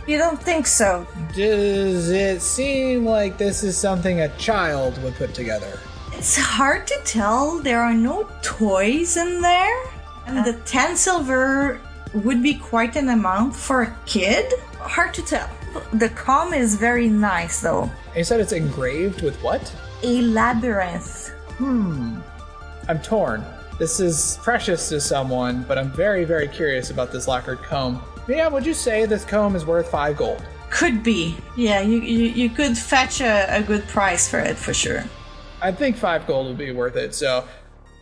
You don't think so? Does it seem like this is something a child would put together? It's hard to tell. There are no toys in there. And the 10 silver would be quite an amount for a kid. Hard to tell. The comb is very nice, though. And you said it's engraved with what? A labyrinth. I'm torn. This is precious to someone, but I'm very, very curious about this lacquered comb. Yeah, would you say this comb is worth 5 gold? Could be. Yeah, you could fetch a good price for it, for sure. I think 5 gold would be worth it, so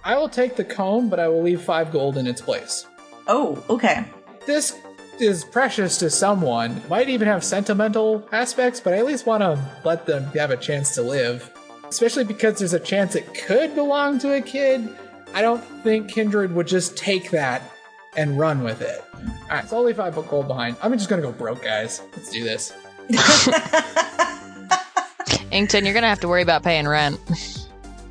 I will take the comb, but I will leave 5 gold in its place. Oh, okay. This is precious to someone. Might even have sentimental aspects, but I at least want to let them have a chance to live. Especially because there's a chance it could belong to a kid. I don't think Kindred would just take that and run with it. Alright, so I'll leave 5 gold behind. I'm just gonna go broke, guys. Let's do this. Inkton, you're gonna have to worry about paying rent.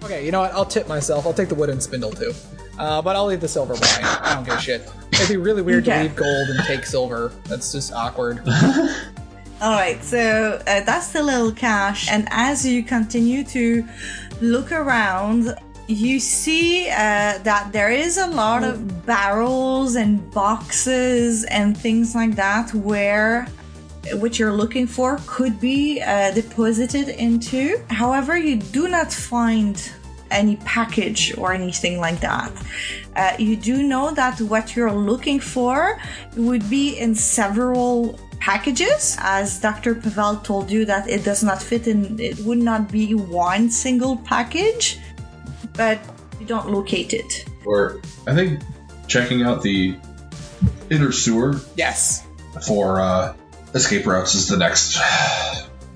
Okay, you know what? I'll tip myself. I'll take the wooden spindle too. But I'll leave the silver behind. I don't give a shit. It'd be really weird to leave gold and take silver. That's just awkward. Alright, so that's the little cache. And as you continue to look around, you see that there is a lot of barrels and boxes and things like that where what you're looking for could be deposited into. However, you do not find any package or anything like that. You do know that what you're looking for would be in several packages, as Dr. Pavel told you that it does not fit in, it would not be one single package, but you don't locate it. Or I think checking out the inner sewer Yes. for escape routes is the next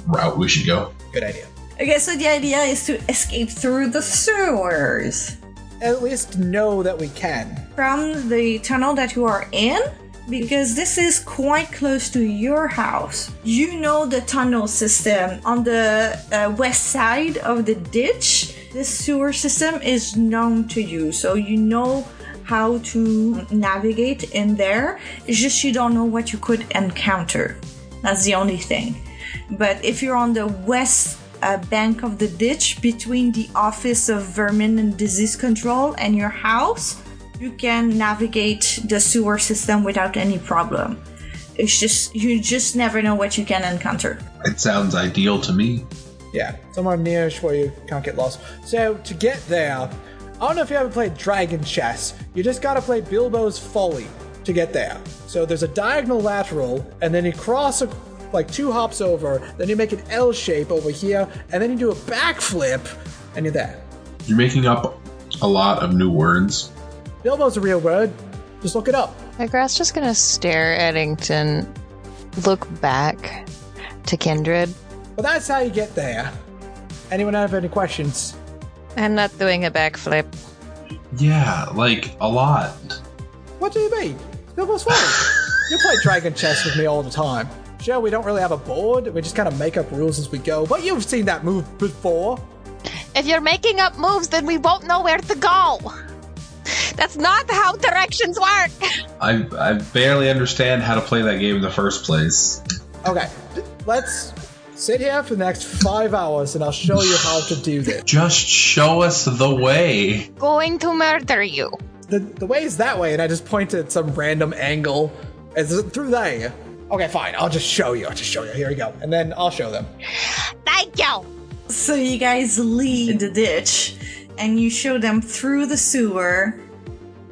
route we should go. Good idea. Okay, so the idea is to escape through the sewers. At least know that we can. From the tunnel that you are in, because this is quite close to your house. You know the tunnel system on the west side of the ditch. This sewer system is known to you, so you know how to navigate in there. It's just you don't know what you could encounter. That's the only thing. But if you're on the west bank of the ditch between the Office of Vermin and Disease Control and your house, you can navigate the sewer system without any problem. It's just, you just never know what you can encounter. It sounds ideal to me. Yeah, somewhere nearish where you can't get lost. So, to get there, I don't know if you ever played Dragon Chess. You just gotta play Bilbo's Folly to get there. So there's a diagonal lateral, and then you cross like 2 hops over, then you make an L shape over here, and then you do a backflip, and you're there. You're making up a lot of new words. Bilbo's a real word. Just look it up. Grass just gonna stare at Inkton, look back to Kindred. Well, that's how you get there. Anyone have any questions? I'm not doing a backflip. Yeah, like a lot. What do you mean? Bilbo's Folly. You play Dragon Chess with me all the time. Sure, we don't really have a board. We just kind of make up rules as we go. But you've seen that move before. If you're making up moves, then we won't know where to go. That's not how directions work. I barely understand how to play that game in the first place. Okay, let's sit here for the next 5 hours and I'll show you how to do this. Just show us the way. Going to murder you. The way is that way, and I just point at some random angle as through there. Okay, fine. I'll just show you. Here we go. And then I'll show them. Thank you. So you guys leave the ditch and you show them through the sewer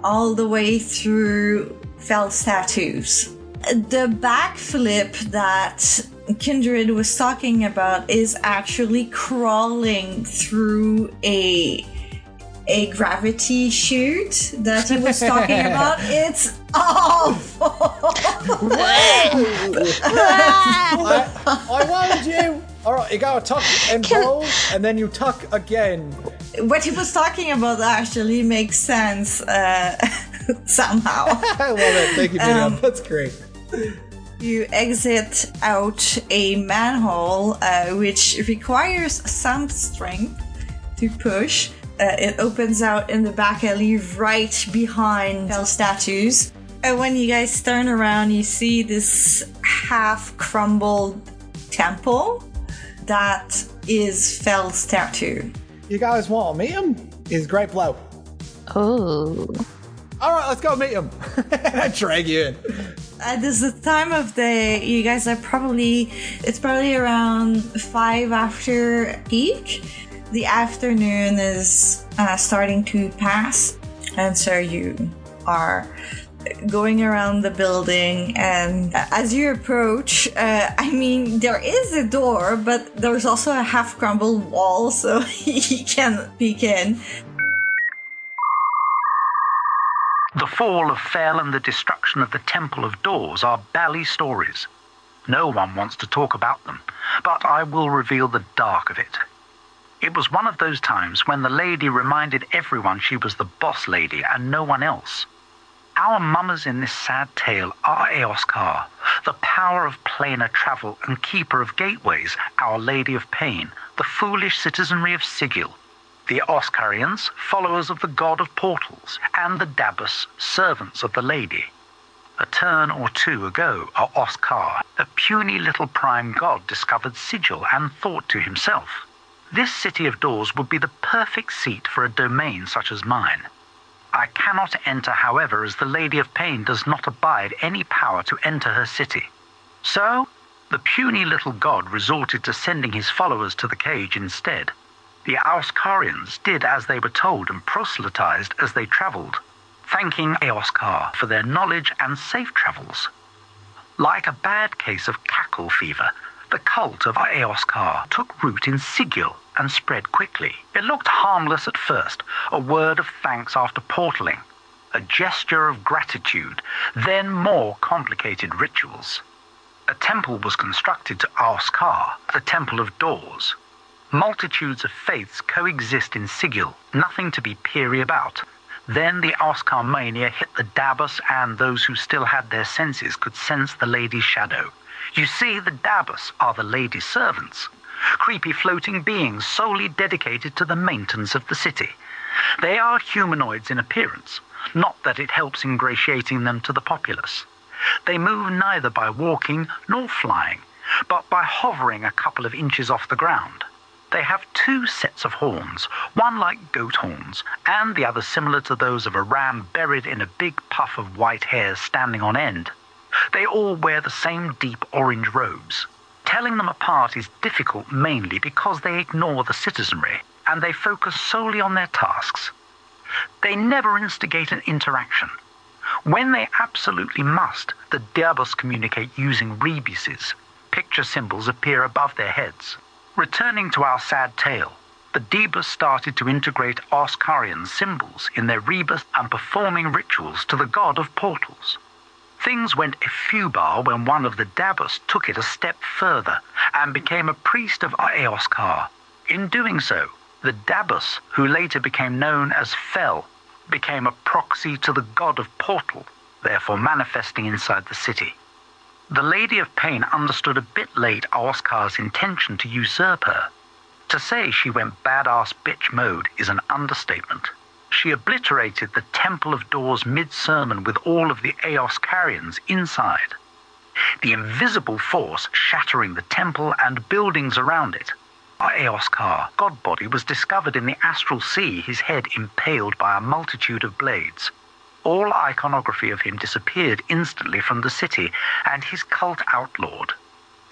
all the way through fell statues. The backflip that Kindred was talking about is actually crawling through a gravity chute that he was talking about. It's awful. I warned you. All right, you gotta tuck and pull, and then you tuck again. What he was talking about actually makes sense somehow. I love it. Thank you, Miriam. That's great. You exit out a manhole, which requires some strength to push. It opens out in the back alley right behind fell statues. And when you guys turn around, you see this half-crumbled temple that is fell statue. You guys want to meet him? He's a great bloke. Oh. All right, let's go meet him. I drag you in. This is the time of day. You guys are it's probably around 5 after peak. The afternoon is starting to pass, and so you are going around the building, and as you approach, there is a door, but there's also a half-crumbled wall, so you can peek in. The fall of Fel and the destruction of the Temple of Doors are bally stories. No one wants to talk about them, but I will reveal the dark of it. It was one of those times when the lady reminded everyone she was the boss lady and no one else. Our mummers in this sad tale are Eoskar, the power of planar travel and keeper of gateways, Our Lady of Pain, the foolish citizenry of Sigil, the Oskarians, followers of the god of portals, and the Dabus, servants of the lady. A turn or two ago, Oskar, a puny little prime god, discovered Sigil and thought to himself, this city of doors would be the perfect seat for a domain such as mine. I cannot enter, however, as the Lady of Pain does not abide any power to enter her city. So, the puny little god resorted to sending his followers to the cage instead. The Auskarians did as they were told and proselytized as they travelled, thanking Eoskar for their knowledge and safe travels. Like a bad case of cackle fever, the cult of Eoskar took root in Sigil and spread quickly. It looked harmless at first, a word of thanks after portaling, a gesture of gratitude, then more complicated rituals. A temple was constructed to Auskar, the Temple of Doors. Multitudes of faiths coexist in Sigil, nothing to be peery about. Then the Auskar mania hit the Dabus, and those who still had their senses could sense the lady's shadow. You see, the Dabus are the lady's servants, creepy floating beings solely dedicated to the maintenance of the city. They are humanoids in appearance, not that it helps ingratiating them to the populace. They move neither by walking nor flying, but by hovering a couple of inches off the ground. They have two sets of horns, one like goat horns, and the other similar to those of a ram buried in a big puff of white hair standing on end. They all wear the same deep orange robes. Telling them apart is difficult mainly because they ignore the citizenry, and they focus solely on their tasks. They never instigate an interaction. When they absolutely must, the Dabus communicate using rebuses. Picture symbols appear above their heads. Returning to our sad tale, the Dabus started to integrate Auskarian symbols in their rebus and performing rituals to the god of portals. Things went effubar when one of the Dabus took it a step further and became a priest of Eoskar. In doing so, the Dabus, who later became known as Fel, became a proxy to the god of portal. therefore manifesting inside the city. The Lady of Pain understood a bit late Oscar's intention to usurp her. To say she went badass bitch mode is an understatement. She obliterated the Temple of Doors mid-sermon with all of the Eoskarians inside. The invisible force shattering the temple and buildings around it. Eoskar, godbody, was discovered in the astral sea, his head impaled by a multitude of blades. All iconography of him disappeared instantly from the city, and his cult outlawed.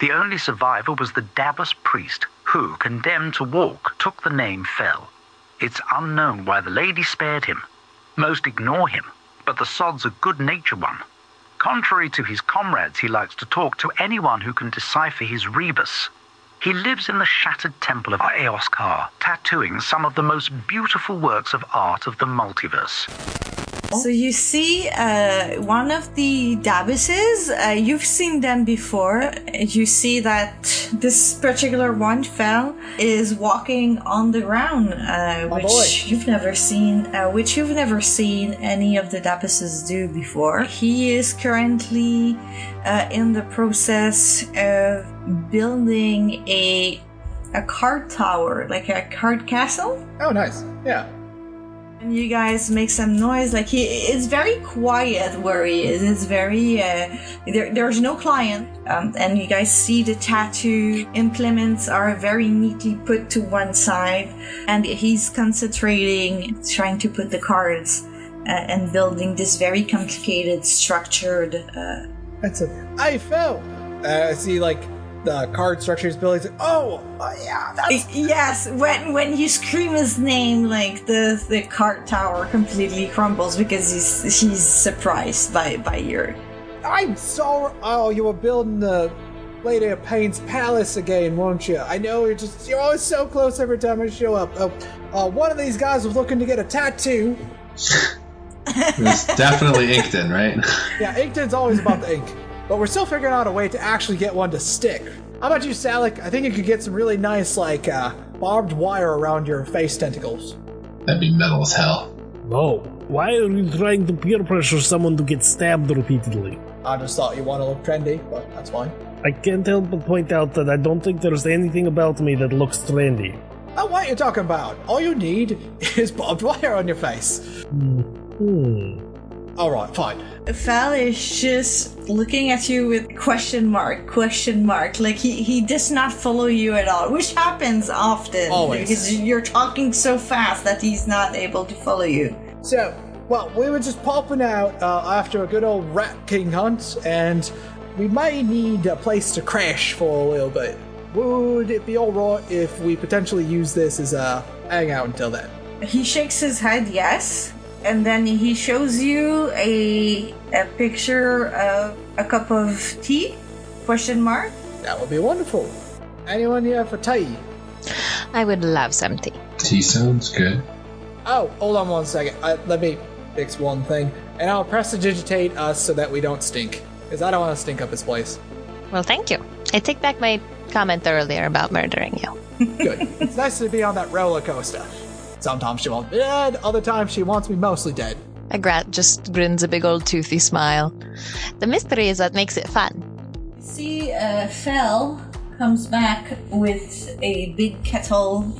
The only survivor was the Dubious priest, who, condemned to walk, took the name Fell. It's unknown why the lady spared him. Most ignore him, but the sod's a good-natured one. Contrary to his comrades, he likes to talk to anyone who can decipher his rebus. He lives in the shattered temple of Eoskar, tattooing some of the most beautiful works of art of the multiverse. So you see one of the Dubiouses, you've seen them before. You see that this particular one, Fell, is walking on the ground, which you've never seen any of the Dubiouses do before. He is currently in the process of building a card tower, like a card castle. Oh, nice. Yeah. And you guys make some noise, like it's very quiet where he is. It's very, there's no client. And you guys see the tattoo implements are very neatly put to one side. And he's concentrating, trying to put the cards and building this very complicated, structured... That's a... I fell! I see, like, the card structure is building. Yeah, that's... Yes, when you scream his name, like, the card tower completely crumbles because he's surprised by your... I'm sorry. Oh, you were building the Lady of Pain's palace again, weren't you? I know you're always so close every time I show up. One of these guys was looking to get a tattoo. It's definitely Inkton, right? Yeah, Inkton's always about the ink. But we're still figuring out a way to actually get one to stick. How about you, Salik? I think you could get some really nice, like, barbed wire around your face tentacles. That'd be metal as hell. No. Why are you trying to peer pressure someone to get stabbed repeatedly? I just thought you want to look trendy, but that's fine. I can't help but point out that I don't think there's anything about me that looks trendy. Oh, what are you talking about? All you need is barbed wire on your face. Alright, fine. Fal is just looking at you with question mark. Like he does not follow you at all, which happens often. Always. Because you're talking so fast that he's not able to follow you. So, well, we were just popping out after a good old rat king hunt, and we may need a place to crash for a little bit. Would it be alright if we potentially use this as a hangout until then? He shakes his head yes. And then he shows you a picture of a cup of tea? Question mark? That would be wonderful. Anyone here for tea? I would love some tea. Tea sounds good. Oh, hold on one second. Let me fix one thing. And I'll prestidigitate us so that we don't stink. Because I don't want to stink up this place. Well, thank you. I take back my comment earlier about murdering you. Good. It's nice to be on that roller coaster. Sometimes she wants me dead, other times she wants me mostly dead. Agrat just grins a big old toothy smile. The mystery is what makes it fun. See, Fel comes back with a big kettle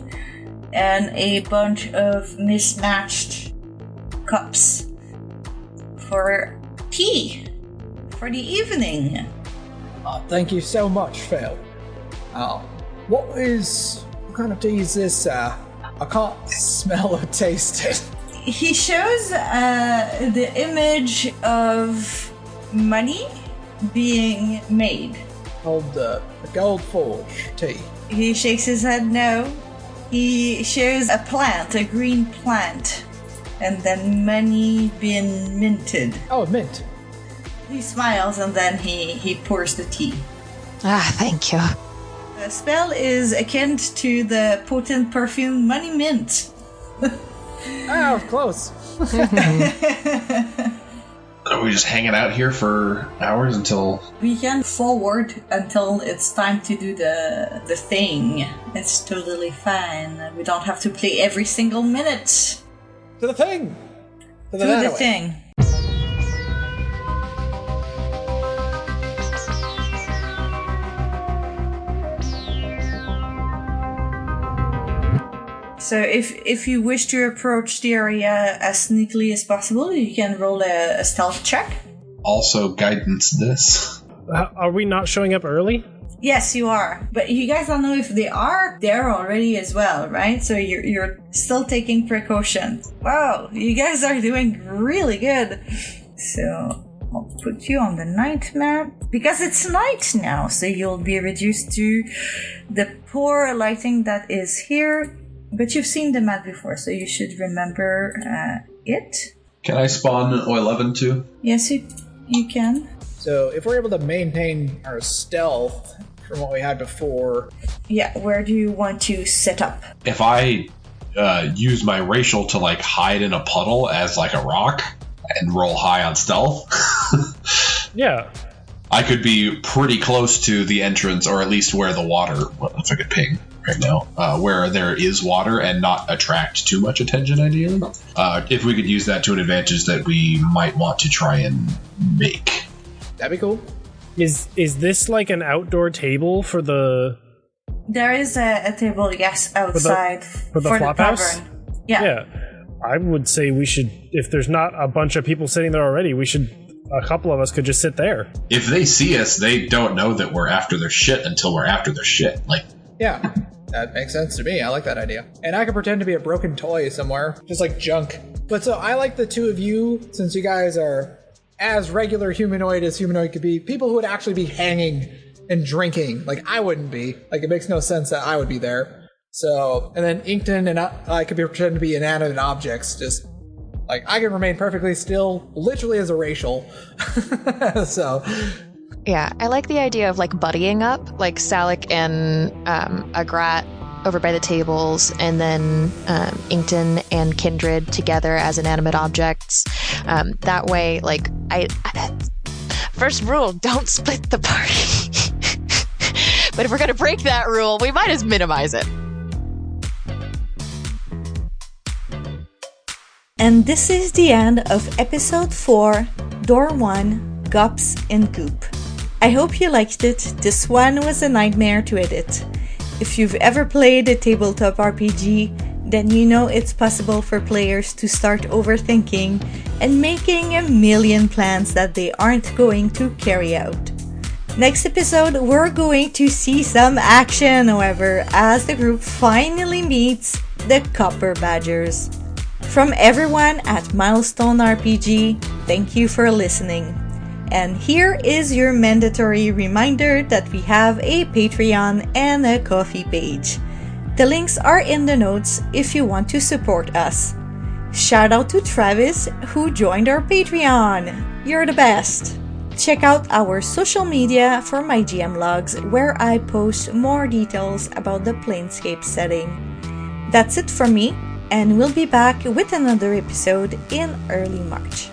and a bunch of mismatched cups for tea for the evening. Thank you so much, Phil. What kind of tea is this? I can't smell or taste it. He shows the image of money being made. Oh, the Gold Forge tea. He shakes his head no. He shows a plant, a green plant, and then money being minted. Oh, mint. He smiles and then he pours the tea. Ah, thank you. The spell is akin to the potent perfume Money Mint. Oh, close. Are we just hanging out here for hours until... We can forward until it's time to do the thing. It's totally fine. We don't have to play every single minute. To the thing! To the thing. So if you wish to approach the area as sneakily as possible, you can roll a stealth check. Also, guidance this. Are we not showing up early? Yes, you are. But you guys don't know if they are there already as well, right? So you're still taking precautions. Wow, you guys are doing really good. So I'll put you on the night map. Because it's night now, so you'll be reduced to the poor lighting that is here. But you've seen the map before, so you should remember it. Can I spawn 11 too? Yes, you can. So if we're able to maintain our stealth from what we had before... Yeah, where do you want to set up? If I use my racial to like hide in a puddle as like a rock and roll high on stealth... Yeah. I could be pretty close to the entrance, or at least where the water... Well, if I could ping right now. Where there is water and not attract too much attention, ideally. If we could use that to an advantage that we might want to try and make. That'd be cool. Is this like an outdoor table for the... There is a table, yes, outside for the flop house? tavern. Yeah. I would say we should, if there's not a bunch of people sitting there already, a couple of us could just sit there. If they see us, they don't know that we're after their shit until we're after their shit. Like, yeah, that makes sense to me. I like that idea. And I could pretend to be a broken toy somewhere, just like junk. But so I like the two of you, since you guys are as regular humanoid as humanoid could be, people who would actually be hanging and drinking. Like, I wouldn't be. Like, it makes no sense that I would be there. So, and then Inkton and I could be pretending to be inanimate objects, just... Like, I can remain perfectly still, literally as a racial. So. Yeah, I like the idea of, like, buddying up, like Salik and Agrat over by the tables, and then Inkton and Kindred together as inanimate objects. That way, like, first rule, don't split the party. But if we're going to break that rule, we might as minimize it. And this is the end of episode 4, Door 1, Gups and Goop. I hope you liked it. This one was a nightmare to edit. If you've ever played a tabletop RPG, then you know it's possible for players to start overthinking and making a million plans that they aren't going to carry out. Next episode, we're going to see some action, however, as the group finally meets the Copper Badgers. From everyone at Milestone RPG, thank you for listening. And here is your mandatory reminder that we have a Patreon and a Ko-fi page. The links are in the notes if you want to support us. Shout out to Travis, who joined our Patreon. You're the best. Check out our social media for my GM logs, where I post more details about the Planescape setting. That's it from me, and we'll be back with another episode in early March.